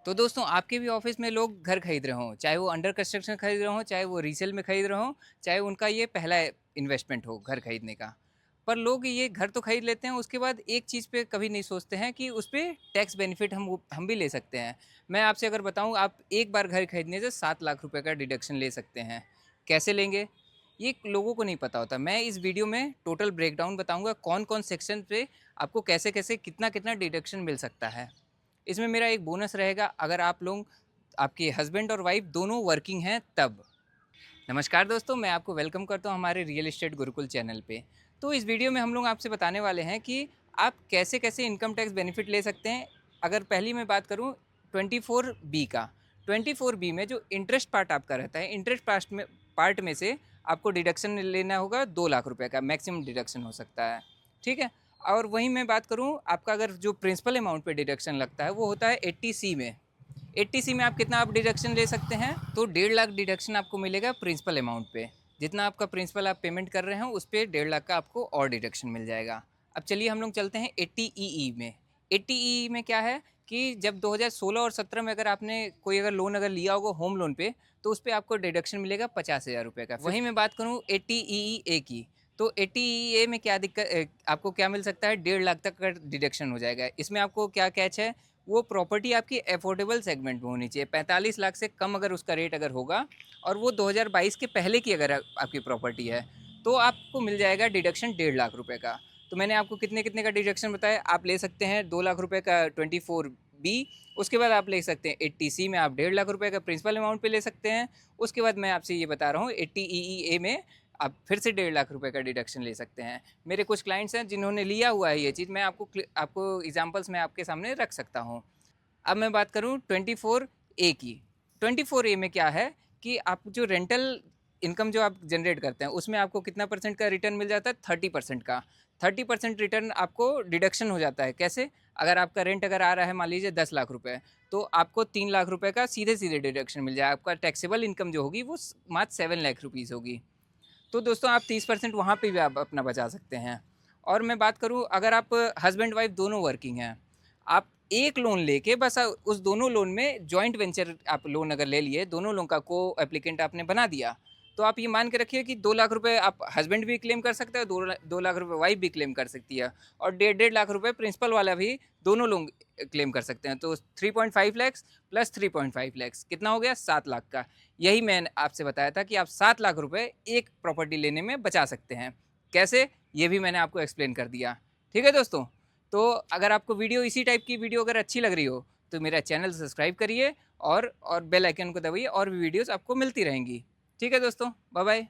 तो दोस्तों आपके भी ऑफिस में लोग घर खरीद रहे हों, चाहे वो अंडर कंस्ट्रक्शन खरीद रहे हों, चाहे वो रीसेल में खरीद रहे हों, चाहे उनका ये पहला इन्वेस्टमेंट हो घर खरीदने का। पर लोग ये घर तो खरीद लेते हैं, उसके बाद एक चीज़ पे कभी नहीं सोचते हैं कि उस पे टैक्स बेनिफिट हम भी ले सकते हैं। मैं आपसे अगर बताऊँ, आप एक बार घर खरीदने से 7 लाख रुपए का डिडक्शन ले सकते हैं। कैसे लेंगे? ये लोगों को नहीं पता होता। मैं इस वीडियो में टोटल ब्रेकडाउन बताऊँगा कौन-कौन सेक्शन पे आपको कैसे-कैसे, कितना-कितना डिडक्शन मिल सकता है। इसमें मेरा एक बोनस रहेगा अगर आप लोग आपके हस्बैंड और वाइफ दोनों वर्किंग हैं तब। नमस्कार दोस्तों, मैं आपको वेलकम करता हूं हमारे रियल एस्टेट गुरुकुल चैनल पे। तो इस वीडियो में हम लोग आपसे बताने वाले हैं कि आप कैसे कैसे इनकम टैक्स बेनिफिट ले सकते हैं। अगर पहली मैं बात करूं 24B का, 24B में जो इंटरेस्ट पार्ट आपका रहता है, इंटरेस्ट पार्ट में से आपको डिडक्शन लेना होगा 2 लाख रुपए का, मैक्सिमम डिडक्शन हो सकता है। ठीक है। और वहीं मैं बात करूं, आपका अगर जो प्रिंसिपल अमाउंट पे डिडक्शन लगता है वो होता है 80C में। 80C में आप कितना आप डिडक्शन ले सकते हैं? तो 1.5 लाख डिडक्शन आपको मिलेगा प्रिंसिपल अमाउंट पे। जितना आपका प्रिंसिपल आप पेमेंट कर रहे हैं उस पर 1.5 लाख का आपको और डिडक्शन मिल जाएगा। अब चलिए हम लोग चलते हैं 80EE में। 80EE में क्या है कि जब 2016 और 17 में अगर आपने कोई अगर लोन अगर लिया होगा होम लोन पे, तो उस पर आपको डिडक्शन मिलेगा 50,000 रुपये का। वहीं मैं बात करूँ 80EE की, तो 80EE में क्या दिक्कत आपको क्या मिल सकता है? 1.5 लाख तक का डिडक्शन हो जाएगा। इसमें आपको क्या कैच है? वो प्रॉपर्टी आपकी अफोर्डेबल सेगमेंट में होनी चाहिए। 45 लाख से कम अगर उसका रेट अगर होगा और वो 2022 के पहले की अगर आपकी प्रॉपर्टी है, तो आपको मिल जाएगा डिडक्शन 1.5 लाख रुपए का। तो मैंने आपको कितने कितने का डिडक्शन बताया। आप ले सकते हैं 2 लाख रुपए का 24B। उसके बाद आप ले सकते हैं 80C में, आप 1.5 लाख रुपए का प्रिंसिपल अमाउंट पे ले सकते हैं। उसके बाद मैं आपसे ये बता रहा हूँ 80EE में आप फिर से 1.5 लाख रुपए का डिडक्शन ले सकते हैं। मेरे कुछ क्लाइंट्स हैं जिन्होंने लिया हुआ है ये चीज़, मैं आपको एग्जांपल्स में आपके सामने रख सकता हूँ। अब मैं बात करूँ 24A की। 24A में क्या है कि आप जो रेंटल इनकम जो आप जनरेट करते हैं उसमें आपको कितना परसेंट का रिटर्न मिल जाता है? 30% का। 30% रिटर्न आपको डिडक्शन हो जाता है। कैसे? अगर आपका रेंट अगर आ रहा है मान लीजिए 10 लाख रुपए, तो आपको 3 लाख रुपए का सीधे सीधे डिडक्शन मिल जाएगा। आपका टैक्सेबल इनकम जो होगी वो मात्र 7 लाख रुपीज़ होगी। तो दोस्तों आप 30% वहाँ पे भी आप अपना बचा सकते हैं। और मैं बात करूँ, अगर आप हस्बैंड वाइफ दोनों वर्किंग हैं, आप एक लोन लेके बस उस दोनों लोन में जॉइंट वेंचर आप लोन अगर ले लिए, दोनों लोन का को एप्लीकेंट आपने बना दिया, तो आप ये मान के रखिए कि 2 लाख रुपए आप हस्बैंड भी क्लेम कर सकते हैं, 2 लाख रुपए वाइफ भी क्लेम कर सकती है, और 1.5 लाख रुपए प्रिंसिपल वाला भी दोनों लोग क्लेम कर सकते हैं। तो 3.5 लैक्स प्लस 3.5 लैक्स कितना हो गया? 7 लाख का। यही मैंने आपसे बताया था कि आप 7 लाख रुपए एक प्रॉपर्टी लेने में बचा सकते हैं। कैसे? ये भी मैंने आपको एक्सप्लेन कर दिया। ठीक है दोस्तों। तो अगर आपको वीडियो इसी टाइप की वीडियो अगर अच्छी लग रही हो, तो मेरा चैनल सब्सक्राइब करिए और बेल आइकन को दबाइए, और भी वीडियोस आपको मिलती रहेंगी। ठीक है दोस्तों, बाय बाय।